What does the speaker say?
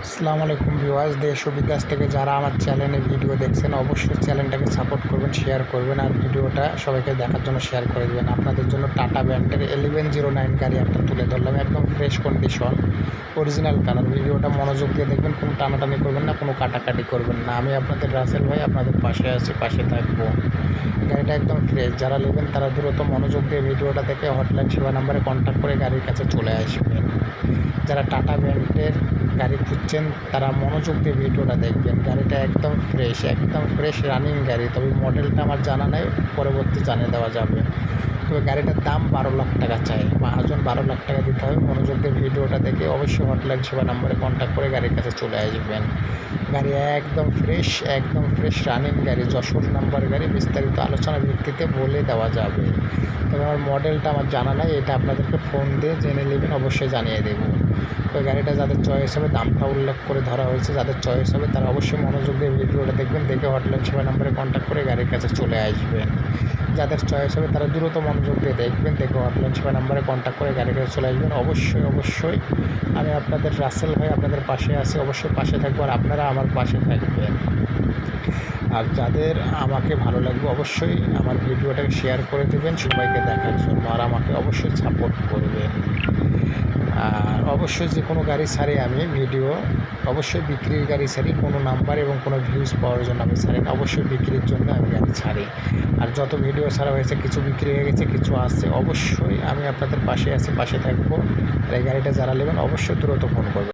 আসসালামু আলাইকুম ভিউয়ার্স, দেশ ও বিদেশ থেকে যারা আমার চ্যানেলে ভিডিও দেখছেন অবশ্যই চ্যানেলটাকে সাপোর্ট করবেন, শেয়ার করবেন আর ভিডিওটা সবাইকে দেখার জন্য শেয়ার করে দেবেন। আপনাদের জন্য টাটা ব্র্যান্ডের 1109 গাড়ি একটা তুলে ধরলাম, একদম ফ্রেশ কন্ডিশন, অরিজিনাল কালার। ভিডিওটা মনোযোগ দিয়ে দেখবেন, কোনো টানাটানি করবেন না, কোনো কাটাকাটি করবেন না। আমি আপনাদের রাসেল ভাই আপনাদের পাশে আছি, পাশে থাকবো। গাড়িটা একদম ফ্রেশ। যারা নেবেন তারা দ্রুত মনোযোগ দিয়ে ভিডিওটা দেখে হটলাইন সেবা নাম্বারে কন্ট্যাক্ট করে গাড়ির কাছে চলে আসবেন। যারা টাটা ব্র্যান্ডের গাড়ি খুঁজছেন তারা মনোযোগ দিয়ে ভিডিওটা দেখবেন। গাড়িটা একদম ফ্রেশ রানিং গাড়ি, তবে মডেলটা আমার জানা নেই, পরবর্তী জানিয়ে দেওয়া যাবে। তবে গাড়িটার দাম 12 লাখ টাকা চাই, মহাজন 12 লাখ টাকা দিতে হবে। মনোযোগ দিয়ে ভিডিওটা দেখে অবশ্যই হটলাইন সেবা নাম্বারে কন্ট্যাক্ট করে গাড়ির কাছে চলে আসবেন। গাড়ি একদম ফ্রেশ রানিং গাড়ি, যশোর নাম্বার গাড়ি। বিস্তারিত আলোচনার ভিত্তিতে বলে দেওয়া যাবে, তবে আমার মডেলটা আমার জানা নাই, এটা আপনাদেরকে ফোন দিয়ে জেনে নেবেন, অবশ্যই জানিয়ে দেবো। তো গাড়িটা যাদের চয়েস হবে, দামটা উল্লেখ করে ধরা হয়েছে, যাদের চয়েস হবে তারা অবশ্যই মনোযোগ দিয়ে ভিডিওটা দেখবেন, দেখে হটলাইন সেবা নাম্বারে কন্ট্যাক্ট করে গাড়ির কাছে চলে আসবেন। যাদের চয়েস হবে তারা দ্রুত মনোযোগ দিয়ে দেখবেন, দেখে হটলাইন সেবা নাম্বারে কন্ট্যাক্ট করে গাড়ির কাছে চলে আসবেন। অবশ্যই আমি আপনাদের রাসেল ভাই আপনাদের পাশে আছি, অবশ্যই পাশে থাকবো আর আপনারা আমার পাশে থাকবেন। আর যাদের আমাকে ভালো লাগবে অবশ্যই আমার ভিডিওটাকে শেয়ার করে দেবেন সবাইকে দেখার জন্য, আর আমাকে অবশ্যই সাপোর্ট করবেন। আর অবশ্যই যে কোনো গাড়ি ছাড়ি আমি ভিডিও, অবশ্যই বিক্রির গাড়ি ছাড়ি, কোনো নাম্বার এবং কোনো ভিউজ পাওয়ার জন্য আমি ছাড়ি না, অবশ্যই বিক্রির জন্য আমি গাড়ি ছাড়ি। আর যত ভিডিও ছাড়া হয়েছে কিছু বিক্রি হয়ে গেছে, কিছু আসছে, অবশ্যই আমি আপনাদের পাশে আছি, পাশে থাকবো। আর এই গাড়িটা যারা নেবেন অবশ্যই দ্রুত ফোন করবেন।